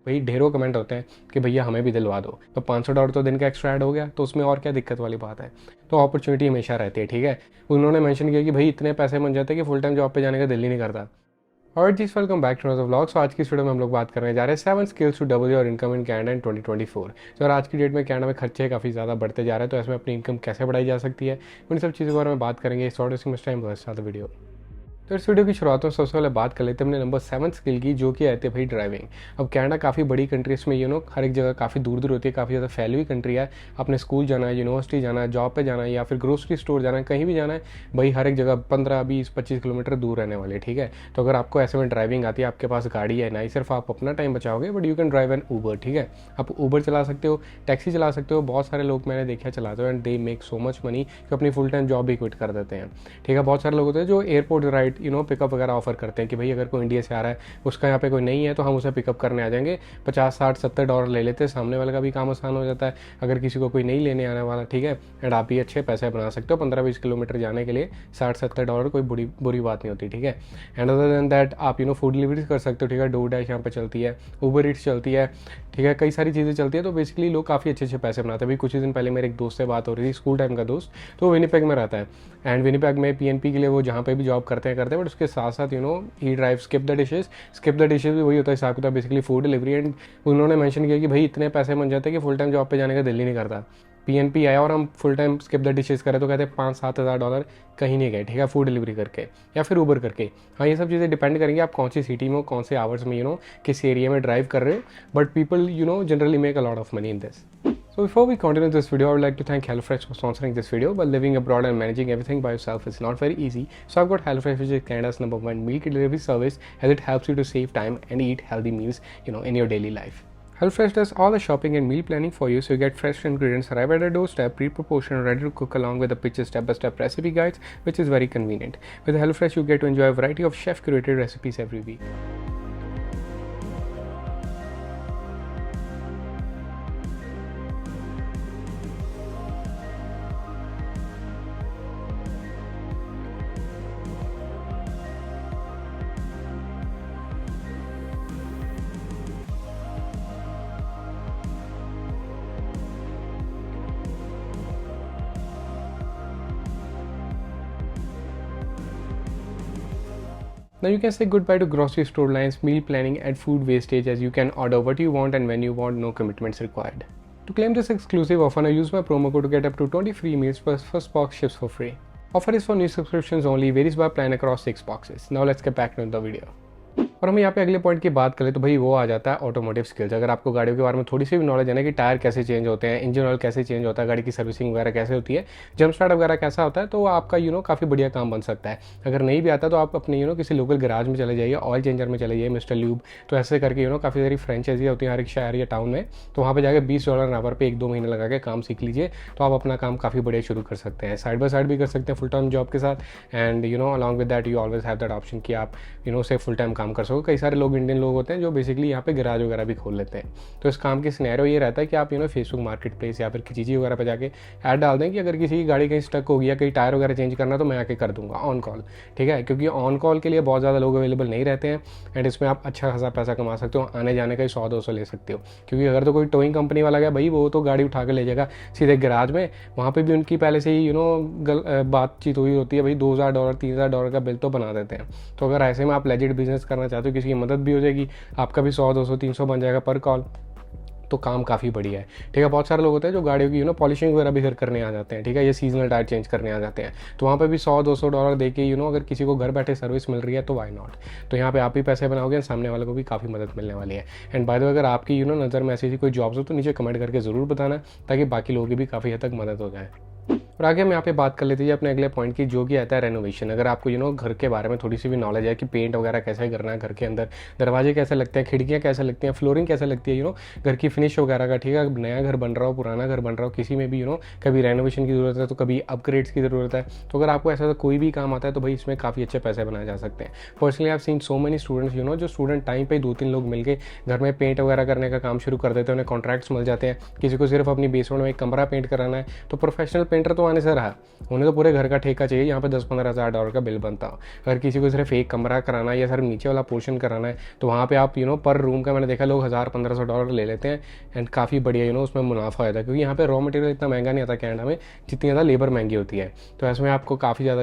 भाई ढेरों कमेंट होते हैं कि भैया हमें भी दिलवा दो, तो $500 तो दिन का एक्स्ट्रा ऐड हो गया, तो उसमें और क्या दिक्कत वाली बात है। तो अपॉर्चुनिटी हमेशा रहती है, ठीक है। उन्होंने मेंशन किया कि भाई इतने पैसे बन जाते हैं कि फुल टाइम जॉब पे जाने का दिल ही नहीं करता। और जी welcome back to another vlog. So आज की इस वीडियो में हम लोग बात करने जा रहे हैं 7 skills to double your income in Canada in 2024। तो और आज की डेट में कनाडा में खर्चे काफ़ी ज़्यादा बढ़ते जा रहे हैं, तो इसमें अपनी इनकम कैसे बढ़ाई जा सकती है, उन सब चीज़ों के बारे में बात करेंगे। शॉर्ट टाइम बस वीडियो। तो इस वीडियो की शुरुआत में सबसे पहले बात कर लेते हैं अपने नंबर 7 स्किल की, जो कि आती है भाई ड्राइविंग। अब कनाडा काफ़ी बड़ी कंट्री, इसमें हर एक जगह काफ़ी दूर दूर होती है, काफ़ी ज़्यादा फैली हुई कंट्री है। अपने स्कूल जाना है, यूनिवर्सिटी जाना है, जॉब पे जाना है या फिर ग्रोसरी स्टोर जाना है, कहीं भी जाना है, भाई हर एक जगह 15-20-25 किलोमीटर दूर रहने वाले, ठीक है। तो अगर आपको ऐसे में ड्राइविंग आती है, आपके पास गाड़ी है, ना ही सिर्फ आप अपना टाइम बचाओगे but you can drive an Uber, ठीक है। आप ऊबर चला सकते हो, टैक्सी चला सकते हो। बहुत सारे लोग मैंने देखा चलाते हो and they make so much money कि अपनी फुल टाइम जॉब भी क्विट कर देते हैं, ठीक है। बहुत सारे लोग होते हैं जो एयरपोर्ट राइड पिकअप वगैरह ऑफर करते हैं कि भाई अगर कोई इंडिया से आ रहा है, उसका यहाँ पे कोई नहीं है, तो हम उसे पिकअप करने आ जाएंगे, $50-60-$70 ले लेते हैं। सामने वाले का भी काम आसान हो जाता है अगर किसी को कोई नहीं लेने आने वाला, ठीक है। एंड आप भी अच्छे पैसे बना सकते हो। 15-20 किलोमीटर जाने के लिए $60-70 कोई बुरी बात नहीं होती, ठीक है। एंड अदर देन दैट आप फूड डिलीवरी कर सकते हो, ठीक है। डोर डैश यहाँ पे चलती है, ऊबर ईट्स चलती है, ठीक है। कई सारी चीज़ें चलती है, तो बेसिकली लोग काफ़ी अच्छे पैसे बनाते हैं। अभी कुछ ही दिन पहले मेरे एक दोस्त से बात हो रही थी, स्कूल टाइम का दोस्त, तो वो विनिपेग में रहता है। एंड विनिपेग में PNP के लिए वो जहाँ पे भी जॉब करते हैं बट उसके साथ साथ ही ड्राइव स्किप द डिशेज भी वही होता है हिसाब किताब, बेसिकली फूड डिलीवरी। एंड उन्होंने मेंशन किया कि भाई इतने पैसे बन जाते हैं कि फुल टाइम जॉब पे जाने का दिल ही नहीं करता। PNP आया और हम full time skip the dishes करें तो कहते हैं $5-7 कहीं नहीं गए, ठीक है, फूड डिलीवरी करके या फिर ऊबर करके। हाँ, ये सब चीज़ें डिपेंड करेंगे आप कौन सी सिटी में हो, कौन से आवर्स में किस एरिया में ड्राइव कर रहे हो, but people generally make a lot of money in this. So before we continue this video, I would like to thank HelloFresh for sponsoring this video. But living abroad and managing everything by yourself is not very easy. So I've got HelloFresh, which is Canada's #1 meal kit delivery service, as it helps you to save time and eat healthy meals, in your daily life. HelloFresh does all the shopping and meal planning for you, so you get fresh ingredients arrive at your doorstep, pre-proportioned, ready to cook along with the picture step-by-step recipe guides, which is very convenient. With HelloFresh, you get to enjoy a variety of chef-curated recipes every week. Now you can say goodbye to grocery store lines, meal planning and food wastage, as you can order what you want and when you want, no commitments required. To claim this exclusive offer, now use my promo code to get up to 20 free meals plus first box ships for free. Offer is for new subscriptions only, varies by plan across 6 boxes. Now let's get back to the video. और हम यहाँ पे अगले point की बात करें तो भाई वो आ जाता है ऑटोमोटिव स्किल्स। अगर आपको गाड़ियों के बारे में थोड़ी सी भी नॉलेज है ना कि टायर कैसे चेंज होते हैं, इंजन ऑयल कैसे चेंज होता है, गाड़ी की सर्विसिंग वगैरह कैसे होती है, जंप स्टार्ट वगैरह कैसा होता है, तो आपका काफ़ी बढ़िया काम बन सकता है। अगर नहीं भी आता तो आप अपने किसी लोकल गैराज में चले जाइए, ऑयल चेंजर में चले जाइए, मिस्टर ल्यूब, तो ऐसे करके काफ़ी सारी फ्रेंचाइजी होती है हर एक शहर या टाउन में, तो वहाँ पर जाकर $20 आवर पे 1-2 महीने लगा के काम सीख लीजिए, तो आप अपना काम काफ़ी बढ़िया शुरू कर सकते हैं। साइड बाय साइड भी कर सकते हैं फुल टाइम जॉब के साथ। And along with that you always have that option कि आप उसे फुल टाइम काम कर सको। कई सारे लोग इंडियन लोग होते हैं जो बेसिकली यहाँ पे गैराज वगैरह भी खोल लेते हैं। तो इस काम की सिनेरियो ये रहता है कि आप फेसबुक मार्केट प्लेस या फिर किसी चीज़ वगैरह पे जाके ऐड डाल दें कि अगर किसी की गाड़ी कहीं स्टक हो गया, कहीं टायर वगैरह चेंज करना, तो मैं आके कर दूंगा ऑन कॉल, ठीक है। क्योंकि ऑन कॉल के लिए बहुत ज़्यादा लोग अवेलेबल नहीं रहते हैं एंड इसमें आप अच्छा खासा पैसा कमा सकते हो, आने जाने का ही 100-200 ले सकते हो। क्योंकि अगर तो कोई टोइंग कंपनी वाला गया भाई, वो तो गाड़ी उठा के ले जाएगा सीधे गैराज में, वहाँ पर भी उनकी पहले से ही बातचीत हुई होती है, भाई $2,000-3,000 का बिल तो बना देते हैं। तो अगर ऐसे में आप लेजिट बिजनेस करना चाहते हो, किसी की मदद भी हो जाएगी, आपका भी 100-200-300 बन जाएगा पर कॉल, तो काम काफ़ी बढ़िया है, ठीक है। बहुत सारे लोग होते हैं जो गाड़ियों की पॉलिशिंग वगैरह भी घर करने आ जाते हैं, ठीक है, ये सीजनल टायर चेंज करने आ जाते हैं, तो वहाँ पे भी $100-200 दे के अगर किसी को घर बैठे सर्विस मिल रही है तो वाई नॉट। तो यहाँ पे आप भी पैसे बनाओगे, सामने वाले को भी काफ़ी मदद मिलने वाली है। एंड बाय द वे, अगर आपकी नज़र में ऐसी कोई जॉब्स हो तो नीचे कमेंट करके ज़रूर बताना, ताकि बाकी लोगों की भी काफ़ी हद तक मदद हो जाए। और आगे हम यहाँ पे बात कर लेते हैं अपने अगले पॉइंट की, जो कि आता है रेनोवेशन। अगर आपको घर के बारे में थोड़ी सी भी नॉलेज है कि पेंट वगैरह कैसे करना है घर के अंदर, दरवाजे कैसे लगते हैं, खिड़कियाँ कैसे लगती हैं, फ्लोरिंग कैसे लगती है, घर की फिनिश वगैरह का, ठीक है। नया घर बन रहा हो, पुराना घर बन रहा हो, किसी में भी कभी रेनोवेशन की ज़रूरत है तो कभी अपग्रेड्स की ज़रूरत है, तो अगर आपको ऐसा कोई भी काम आता है तो भाई इसमें काफ़ी अच्छे पैसे बनाए जा सकते हैं। Personally I have seen so many students जो स्टूडेंट टाइम पे 2-3 लोग मिलकर घर में पेंट वगैरह करने का काम शुरू कर देते हैं, उन्हें कॉन्ट्रैक्ट्स मिल जाते हैं। किसी को सिर्फ अपनी बेसमेंट में एक कमरा पेंट कराना है तो प्रोफेशनल पेंटर तो कमाने से रहा, उन्हें तो पूरे घर का ठेका चाहिए, यहाँ पे 10-15 हज़ार डॉलर का बिल बनता हो। अगर किसी को सिर्फ एक कमरा कराना है या सिर्फ नीचे वाला पोर्शन कराना है तो वहाँ पे आप पर रूम का मैंने देखा लोग 1000-1500 डॉलर ले लेते हैं एंड काफ़ी बढ़िया उसमें मुनाफा होता है, क्योंकि यहाँ पे रॉ मटेरियल इतना महंगा नहीं आता कनाडा में जितनी ज़्यादा लेबर महंगी होती है। तो ऐसे में आपको काफ़ी ज़्यादा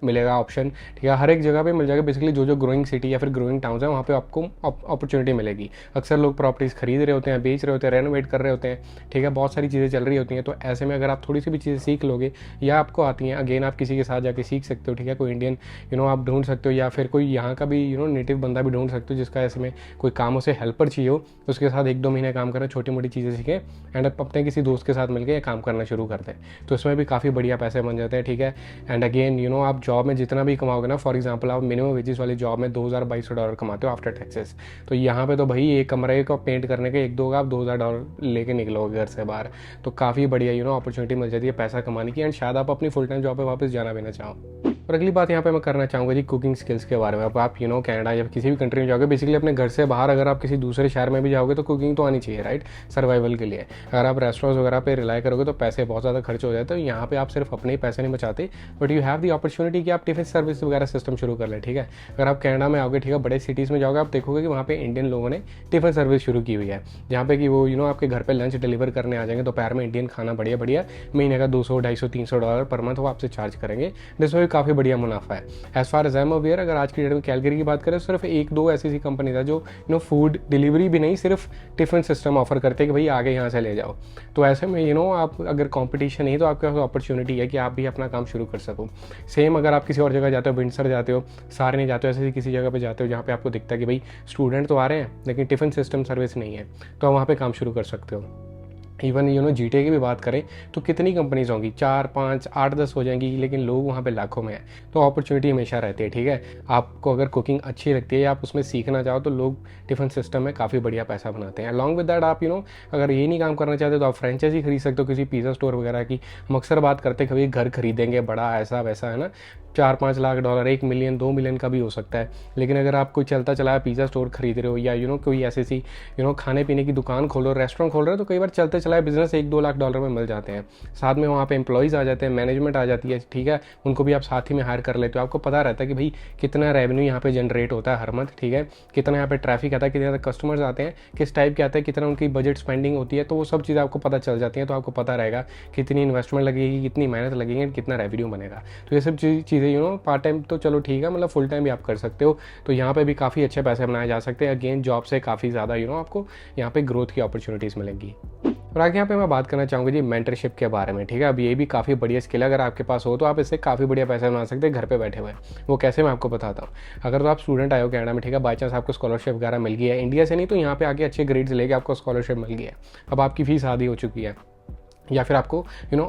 मिलेगा ऑप्शन, ठीक है, हर एक जगह पे मिल जाएगा। बेसिकली जो ग्रोइंग सिटी या फिर ग्रोइंग टाउन्स है वहाँ पे आपको अपॉर्चुनिटी मिलेगी। अक्सर लोग प्रॉपर्टीज़ खरीद रहे होते हैं, बेच रहे होते हैं, रेनोवेट कर रहे होते हैं, ठीक है, बहुत सारी चीज़ें चल रही होती हैं। तो ऐसे में अगर आप थोड़ी सी भी चीज़ें सीख लोगे या आपको आती हैं, अगेन आप किसी के साथ जाके सीख सकते हो, ठीक है, कोई इंडियन आप ढूंढ सकते हो या फिर कोई यहाँ का भी नेटिव बंदा भी ढूंढ सकते हो जिसका ऐसे में कोई काम उसे हेल्पर चाहिए हो, उसके साथ 1-2 महीने काम करें, छोटी मोटी चीज़ें सीखें एंड अपने किसी दोस्त के साथ मिलकर ये काम करना शुरू करते हैं। तो इसमें भी काफ़ी बढ़िया पैसे बन जाते हैं, ठीक है। एंड अगेन आप जॉब में जितना भी कमाओगे ना, फॉर एग्जाम्पल आप मिनिमम वेजेस वाली जॉब में 2200 डॉलर कमाते हो आफ्टर टैक्सेस, तो यहाँ पे तो भाई एक कमरे को पेंट करने के 1-2 आप 2000 डॉलर लेके निकलोगे घर से बाहर। तो काफ़ी बढ़िया अपॉर्चुनिटी मिल जाती है पैसा कमाने की एंड शायद आप अपनी फुल टाइम जॉब पे वापस जाना भी ना चाहो। और अगली बात यहाँ पे मैं करना चाहूँगा जी कुकिंग स्किल्स के बारे में। अब आप कनाडा या किसी भी कंट्री में जाओगे, बेसिकली अपने घर से बाहर अगर आप किसी दूसरे शहर में भी जाओगे तो कुकिंग तो आनी चाहिए, राइट, सर्वाइवल के लिए। अगर आप रेस्टोरेंट्स वगैरह पे रिलाई करोगे तो पैसे बहुत ज़्यादा खर्च हो जाते हैं। तो यहाँ पे आप सिर्फ अपने ही पैसे नहीं बचाते, but you have the opportunity कि आप टिफिन सर्विस वगैरह सिस्टम शुरू कर लें, ठीक है। अगर आप कनाडा में आओगे, ठीक है, बड़े सिटीज़ में जाओगे, आप देखोगे कि वहाँ पे इंडियन लोगों ने टिफिन सर्विस शुरू की हुई है, जहाँ पे कि वो आपके घर पे लंच डिलीवर करने आ जाएंगे, दोपहर में इंडियन खाना बढ़िया बढ़िया, महीने का 200, 250, 300 डॉलर पर मंथ वो आपसे चार्ज करेंगे, जिसमें भी काफ़ी बढ़िया मुनाफा है। As far as I am aware, अगर आज की डेट में कैलगरी की बात करें, सिर्फ 1-2 ऐसी कंपनीज है जो फूड डिलीवरी भी नहीं, सिर्फ टिफिन सिस्टम ऑफर करते हैं कि भाई आगे यहाँ से ले जाओ। तो ऐसे में आप अगर कंपटीशन नहीं तो आपके पास अपॉर्चुनिटी है कि आप भी अपना काम शुरू कर सको। सेम अगर आप किसी और जगह जाते हो, विंडसर जाते हो, सारे नहीं जाते हो, ऐसे किसी जगह पे जाते हो जहाँ पे आपको दिखता है कि भाई स्टूडेंट तो आ रहे हैं लेकिन टिफिन सिस्टम सर्विस नहीं है, तो आप वहाँ पे काम शुरू कर सकते हो। इवन GTA की भी बात करें तो कितनी कंपनीज होंगी, 4, 5, 8, 10 हो जाएंगी, लेकिन लोग वहाँ पे लाखों में हैं। तो अपॉर्चुनिटी हमेशा रहती है, ठीक है। आपको अगर कुकिंग अच्छी लगती है या आप उसमें सीखना चाहो तो लोग टिफिन सिस्टम में काफ़ी बढ़िया पैसा बनाते हैं। अलॉन्ग विद दैट आप अगर ये नहीं काम करना चाहते तो आप फ्रेंचाइजी खरीद सकते हो किसी पिज़्ज़ा स्टोर वगैरह की। हम अक्सर बात करते कभी घर खरीदेंगे बड़ा ऐसा वैसा, है ना, 4-5 लाख डॉलर, 1 मिलियन 2 मिलियन का भी हो सकता है। लेकिन अगर आप कोई चलता चलाया पिज़्ज़ा स्टोर खरीद रहे हो या कोई ऐसी सी खाने पीने की दुकान खोलो, रेस्टोरेंट खोल रहे हो, तो कई बार चलते चलाए बिजनेस 1-2 लाख डॉलर में मिल जाते हैं। साथ में वहाँ पे एम्प्लॉयज़ आ जाते हैं, मैनेजमेंट आ जाती है, ठीक है, उनको भी आप साथ ही में हायर कर लेते हो। आपको पता रहता है कि भाई कितना रेवेन्यू यहाँ पे जनरेट होता है हर मंथ, ठीक है, कितना यहाँ पे ट्रैफिक आता है, कितने ज़्यादा कस्टमर्स आते हैं, किस टाइप के आते हैं, कितना उनकी बजट स्पेंडिंग होती है, तो वो सब चीज़ें आपको पता चल जाती हैं। तो आपको पता रहेगा कितनी इन्वेस्टमेंट लगेगी, कितनी मेहनत लगेगी, कितना रेवेन्यू बनेगा। तो ये सब चीज़ें पार्ट टाइम तो चलो ठीक है, मतलब फुल टाइम भी आप कर सकते हो। तो यहाँ पे भी काफ़ी अच्छे पैसे बनाए जा सकते हैं। अगेन जॉब से काफ़ी ज़्यादा आपको यहाँ पे ग्रोथ की अपॉर्चुनिटीज़ मिलेंगी। और आगे यहाँ पे मैं बात करना चाहूँगा जी मेंटरशिप के बारे में, ठीक है। अब ये भी काफ़ी बढ़िया स्किल अगर आपके पास हो तो आप इससे काफ़ी बढ़िया पैसा बना सकते हैं घर पे बैठे हुए। वो कैसे मैं आपको बताता हूँ। अगर तो आप स्टूडेंट आए हो कनाडा में, ठीक है, बाई चांस आपको स्कॉलरशिप वगैरह मिल गई है इंडिया से, नहीं तो यहाँ पे आके अच्छे ग्रेड्स लेके आपको स्कॉलरशिप मिल गई है, अब आपकी फीस आधी हो चुकी है, या फिर आपको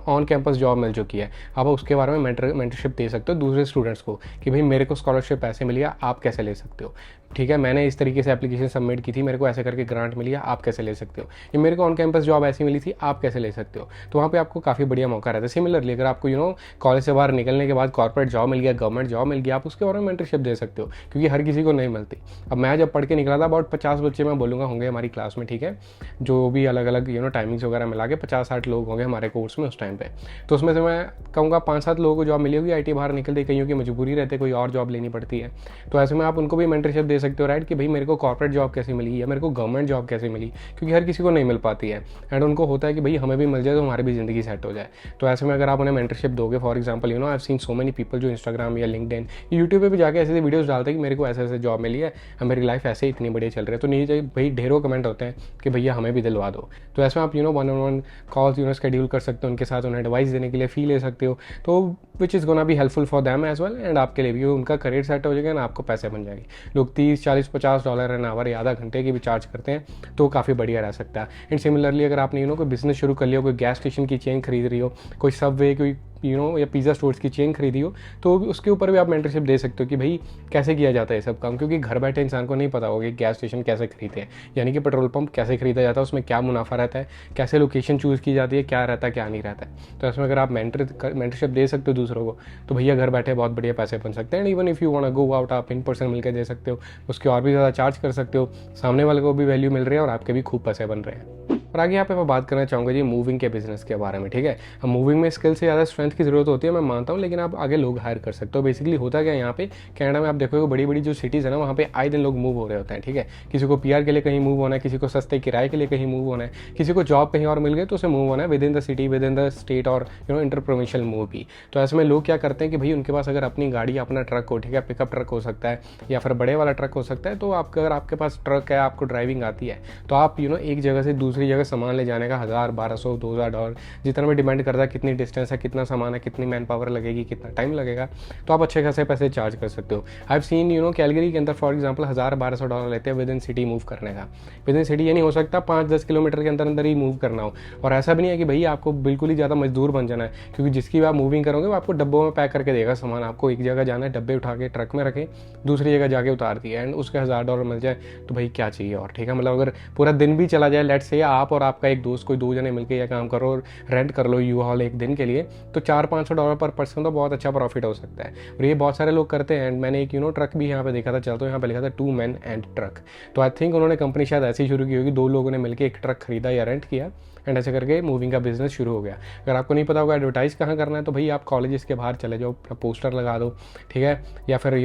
ऑन कैंपस जॉब मिल चुकी है, आप उसके बारे में मेंटरशिप दे सकते हो दूसरे स्टूडेंट्स को कि भाई मेरे को स्कॉलरशिप ऐसे मिली है, आप कैसे ले सकते हो, ठीक है, मैंने इस तरीके से एप्लीकेशन सबमिट की थी, मेरे को ऐसे करके ग्रांट मिली है, आप कैसे ले सकते हो, ये मेरे को ऑन कैंपस जॉब ऐसी मिली थी, आप कैसे ले सकते हो। तो वहाँ पे आपको काफ़ी बढ़िया मौका रहता है। सिमिलरली अगर आपको कॉलेज से बाहर निकलने के बाद कॉर्पोरेट जॉब मिल गया, गवर्नमेंट जॉब मिल गया, आप उसके बारे में मेंटरशिप दे सकते हो, क्योंकि हर किसी को नहीं मिलती। अब मैं जब पढ़ के निकला था, अबाउट 50 बच्चे मैं बोलूँगा होंगे हमारी क्लास में, ठीक है, जो भी अलग अलग टाइमिंग्स वगैरह मिला के 50-60 लोग होंगे हमारे कोर्स में उस टाइम पे। तो उसमें से मैं कहूँगा 5-7 लोगों को जॉब मिली होगी, IT बाहर निकलते, कईयों की मजबूरी रहती, कोई और जॉब लेनी पड़ती है। तो ऐसे में आप उनको भी मेंटरशिप दे सकते हो, राइट, कि भाई मेरे को कॉर्पोरेट जॉब कैसे मिली या मेरे को गवर्नमेंट जॉब कैसे मिली, क्योंकि हर किसी को नहीं मिल पाती है एंड उनको होता है कि भाई हमें भी मिल जाए तो हमारी भी ज़िंदगी सेट हो जाए। तो ऐसे में अगर आप उन्हें मेंटरशिप दोगे, for example I have seen so many people जो इंस्टाग्राम या लिंक्डइन, यूट्यूब पे भी जाके ऐसे वीडियोस डालते हैं कि मेरे को ऐसे ऐसे जॉब मिली है, मेरी लाइफ ऐसे ही इतनी बढ़िया चल रही है। तो नीचे भाई ढेरों कमेंट होते हैं कि भैया हमें भी दिलवा दो। तो ऐसे में आप 1-on-1 कॉल्स स्केड्यूल कर सकते हो, उनके साथ उन्हें एडवाइस देने के लिए फ़ी ले सकते हो, तो which is gonna be helpful for them as well, and आपके लिए भी उनका करियर सेट हो जाएगा ना, आपको पैसे बन जाएंगे। लोग 30, 40, $50 एन आवर या आधा घंटे की भी चार्ज करते हैं, तो काफ़ी बढ़िया रह सकता है। एंड सिमिलरली अगर आपने कोई बिजनेस शुरू कर लिया, कोई गैस स्टेशन की चेन खरीद रही हो, कोई सबवे, कोई या पिज़्ज़ा स्टोर्स की चेन खरीदी हो, तो उसके ऊपर भी आप मेंटरशिप दे सकते हो कि भाई कैसे किया जाता है सब काम, क्योंकि घर बैठे इंसान को नहीं पता होगा कि गैस स्टेशन कैसे खरीदते हैं, यानी कि पेट्रोल पंप कैसे खरीदा जाता है, उसमें क्या मुनाफा रहता है, कैसे लोकेशन चूज़ की जाती है, क्या रहता है क्या नहीं रहता है। तो इसमें अगर आप मेंटरशिप दे सकते हो दूसरों को, तो भैया घर बैठे बहुत बढ़िया पैसे बन सकते हैं। And even if you want go out, आप इन पर्सन मिलकर दे सकते हो, उसके और भी ज़्यादा चार्ज कर सकते हो, सामने वाले को भी वैल्यू मिल रही है और आपके भी खूब पैसे बन रहे हैं। और आगे यहाँ पे मैं बात करना चाहूँगा जी मूविंग के बिजनेस के बारे में, ठीक है। अब मूविंग में स्किल से ज़्यादा स्ट्रेंथ की ज़रूरत होती है, मैं मानता हूँ, लेकिन आप आगे लोग हायर कर सकते हो। बेसिकली होता क्या है यहाँ पे कनाडा में, आप देखोगे बड़ी बड़ी जो सिटीज़ है ना, वहाँ पे आए दिन लोग मूव हो रहे होते हैं, ठीक है। किसी को पीआर के लिए कहीं मूव होना है, किसी को सस्ते किराए के लिए कहीं मूव होना है, किसी को जॉब कहीं और मिल गई तो उसे मूव होना है with in the city, with in the state, और इंटर प्रोविंशियल मूव भी। तो ऐसे में लोग क्या करते हैं कि भाई उनके पास अगर अपनी गाड़ी, अपना ट्रक हो, ठीक है, पिकअप ट्रक हो सकता है या फिर बड़े वाला ट्रक हो सकता है, तो अगर आपके पास ट्रक है, आपको ड्राइविंग आती है, तो आप एक जगह से दूसरी जगह सामान ले जाने का $1000, $1200, $2000 जितना भी डिपेंड करता है कितनी डिस्टेंस है, कितना सामान है, कितनी मैन पावर लगेगी, कितना टाइम लगेगा, तो आप अच्छे खासे पैसे चार्ज कर सकते हो। आई हैव सीन कैलगरी के अंदर फॉर एग्जांपल $1000-1200 लेते हैं विद इन सिटी मूव करने का। विद इन सिटी ये नहीं हो सकता 5-10 किलोमीटर के अंदर अंदर ही मूव करना हो। और ऐसा भी नहीं है कि भाई आपको बिल्कुल ही ज़्यादा मजदूर बन जाना है, क्योंकि जिसकी भी आप मूविंग करोगे वो आपको डब्बों में पैक करके देगा सामान। आपको एक जगह जाना है, डब्बे उठा के ट्रक में रखें, दूसरी जगह जाके उतार दिए, एंड उसके $1000 मिल जाए तो भाई क्या चाहिए और, ठीक है। मतलब अगर पूरा दिन भी चला जाए, लेट्स से आप और आपका एक दोस्त कोई 2 जने मिलकर यह काम करो और रेंट कर लो यू हॉल एक दिन के लिए, तो $400-500 पर पर्सन तो बहुत अच्छा प्रॉफिट हो सकता है। और ये बहुत सारे लोग करते हैं। एंड मैंने एक ट्रक भी यहाँ पे देखा था, चलते यहाँ पे लिखा था 2 men and ट्रक। तो आई थिंक उन्होंने कंपनी शायद ऐसी शुरू की होगी, 2 लोगों ने मिलकर एक ट्रक खरीदा या रेंट किया, एंड ऐसे करके मूविंग का बिजनेस शुरू हो गया। अगर आपको नहीं पता होगा एडवर्टाइज कहाँ करना है, तो भाई आप कॉलेजेस के बाहर चले जाओ, पोस्टर लगा दो, ठीक है, या फिर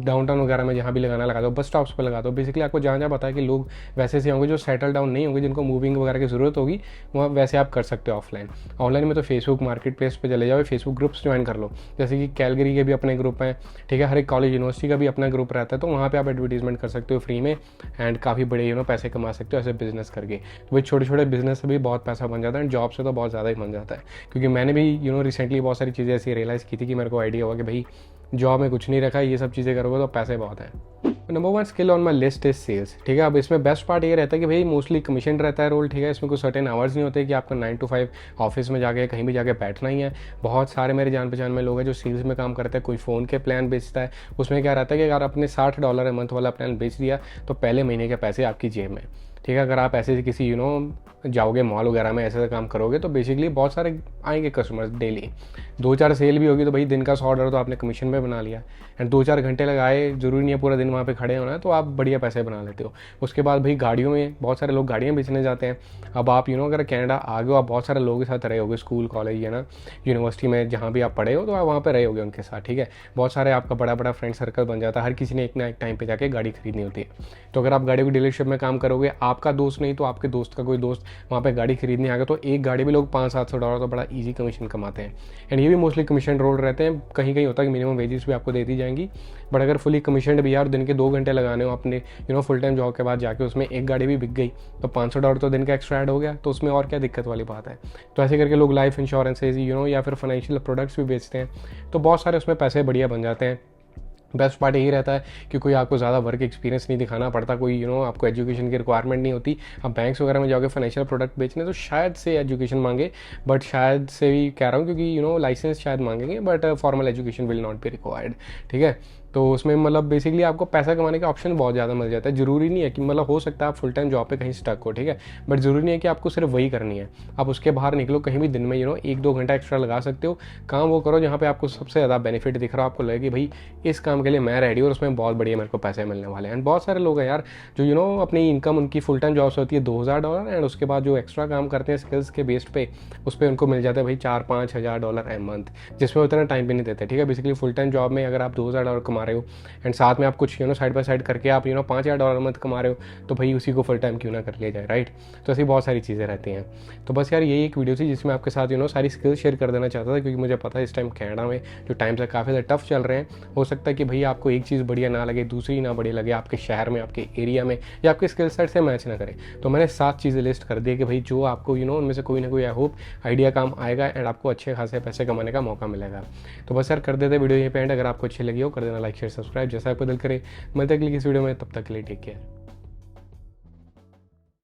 डाउनटाउन वगैरह में जहाँ भी लगाना लगा दो, बस स्टॉप्स पर लगा दो। बेसिकली आपको जहाँ जहाँ पता है कि लोग वैसे से होंगे जो सेटल डाउन नहीं होंगे, जिनको मूविंग वगैरह की ज़रूरत होगी, वहाँ वैसे आप कर सकते हो ऑफलाइन। ऑनलाइन में तो फेसबुक मार्केट प्लेस पर चले जाओ, फेसबुक ग्रुप्स ज्वाइन कर लो, जैसे कि कैलगरी के भी अपने ग्रुप हैं, ठीक है, हर एक कॉलेज यूनिवर्सिटी का भी अपना ग्रुप रहता है, तो वहाँ पे आप एडवर्टीजमेंट कर सकते हो फ्री में, एंड काफ़ी बड़े पैसे कमा सकते हो ऐसे बिजनेस करके। तो भाई छोटे छोटे बिजनेस से भी बहुत पैसा बन जाता है, एंड जॉब से तो बहुत ज़्यादा ही बन जाता है। क्योंकि मैंने भी रिसेंटली बहुत सारी चीज़ें ऐसी रियलाइज़ की थी कि मेरे को आइडिया हुआ कि भाई जॉब में कुछ नहीं रखा है, ये सब चीज़ें करोगे तो पैसे बहुत हैं। Number 1 skill on my list is sales, ठीक है। अब इसमें बेस्ट पार्ट ये रहता है कि भाई मोस्टली कमीशन रहता है रोल, ठीक है। इसमें कोई सर्टेन आवर्स नहीं होते कि आपका 9 to 5 ऑफिस में जाके कहीं भी जाके बैठना ही है। बहुत सारे मेरे जान पहचान में लोग हैं जो सेल्स में काम करते हैं। कोई फ़ोन के प्लान बेचता है, उसमें क्या रहता है कि अगर आपने $60 मंथ वाला प्लान बेच दिया तो पहले महीने के पैसे आपकी जेब में, ठीक है। अगर आप ऐसे किसी जाओगे मॉल वगैरह में ऐसे काम करोगे तो बेसिकली बहुत सारे आएंगे कस्टमर्स डेली, 2-4 सेल भी होगी तो भाई दिन का $100 तो आपने कमीशन में बना लिया, एंड 2-4 घंटे लगाए, जरूरी नहीं है पूरा दिन वहाँ पे खड़े होना है, तो आप बढ़िया पैसे बना लेते हो। उसके बाद भाई गाड़ियों में बहुत सारे लोग गाड़ियाँ बेचने जाते हैं। अब आप अगर कनाडा आ गए हो, आप बहुत सारे लोगों के साथ रहे होगे, स्कूल कॉलेज या यूनिवर्सिटी में जहाँ भी आप पढ़े हो, तो आप वहाँ पर रहे होगे उनके साथ, ठीक है। बहुत सारे आपका बड़ा बड़ा फ्रेंड सर्कल बन जाता है, हर किसी ने एक ना एक टाइम पर जाके गाड़ी खरीदनी होती है। तो अगर आप गाड़ी की डीलरशिप में काम करोगे, आपका दोस्त नहीं तो आपके दोस्त का कोई दोस्त वहाँ पर गाड़ी खरीदने आ गया, तो एक गाड़ी भी लोग $500-700 तो बड़ा ईजी कमीशन कमाते हैं। एंड ये भी मोस्टली कमीशन रोल रहते हैं। कहीं कहीं होता है कि मिनिमम वेजेस भी आपको दे दी जाएंगी, बट अगर फुली कमीशन भी यार दिन के 2 घंटे लगाने हो अपने फुल टाइम जॉब के बाद जाके, उसमें एक गाड़ी भी बिक गई तो $500 तो दिन का एक्स्ट्रा ऐड हो गया, तो उसमें और क्या दिक्कत वाली बात है। तो ऐसे करके लोग लाइफ इंश्योरेंसेज या फिर फाइनेंशियल प्रोडक्ट्स भी बेचते हैं, तो बहुत सारे उसमें पैसे बढ़िया बन जाते हैं। बेस्ट पार्ट यही रहता है कि कोई आपको ज़्यादा वर्क एक्सपीरियंस नहीं दिखाना पड़ता, कोई आपको एजुकेशन की रिक्वायरमेंट नहीं होती। आप बैंक्स वगैरह में जाओगे फाइनेंशियल प्रोडक्ट बेचने तो शायद से एजुकेशन मांगे, बट शायद से भी कह रहा हूँ क्योंकि लाइसेंस शायद मांगेंगे, but formal education will not be required, ठीक है। तो उसमें मतलब बेसिकली आपको पैसा कमाने का ऑप्शन बहुत ज़्यादा मिल जाता है। ज़रूरी नहीं है कि मतलब हो सकता है आप फुल टाइम जॉब पे कहीं स्टक हो, ठीक है, बट ज़रूरी नहीं है कि आपको सिर्फ वही करनी है। आप उसके बाहर निकलो, कहीं भी दिन में 1-2 घंटा एक्स्ट्रा लगा सकते हो। काम वो करो जहाँ पे आपको सबसे ज़्यादा बेनिफिट दिख रहा हो, आपको लगे कि भाई इस काम के लिए मैं रेडी हूँ और उसमें बहुत बढ़िया मेरे को पैसे मिलने वाले हैं। एंड बहुत सारे लोग हैं यार जो अपनी इनकम उनकी फुल टाइम जॉब से होती है $2000, एंड उसके बाद जो एक्स्ट्रा काम करते हैं स्किल्स के बेस्ड पे, उस पर उनको मिल जाता है भाई $4-5 हज़ार ए मंथ, जिसमें उतना टाइम भी नहीं देते, ठीक है। बेसिकली फुल टाइम जॉब में अगर आप $2000 कमा रहे हो एंड साथ में आप कुछ साइड बाय साइड करके आप $5000 मंथ कमा रहे हो, तो भाई उसी को फुल टाइम क्यों ना कर लिया जाए, राइट। तो ऐसी बहुत सारी चीज़ें रहती हैं। तो बस यार यही एक वीडियो थी जिसमें आपके साथ सारी स्किल्स शेयर कर देना चाहता था, क्योंकि मुझे पता है इस टाइम कनाडा में जो टाइम्स है काफ़ी ज़्यादा टफ चल रहे हैं। हो सकता है कि भाई आपको एक चीज़ बढ़िया ना लगे, दूसरी ना बढ़िया लगे, आपके शहर में, आपके एरिया में, या आपके स्किल सेट से मैच ना करे। तो मैंने 7 चीज़ें लिस्ट कर दी कि भाई जो आपको उनमें से कोई ना कोई आई होप आइडिया काम आएगा एंड आपको अच्छे खासे पैसे कमाने का मौका मिलेगा। तो बस यार कर देते वीडियो यहीं पे एंड। अगर आपको अच्छी लगी हो कर देना लाइक शेयर सब्सक्राइब, जैसा आपको दिल करे। मिलते हैं अगली किसी वीडियो में, तब तक के लिए टेक केयर।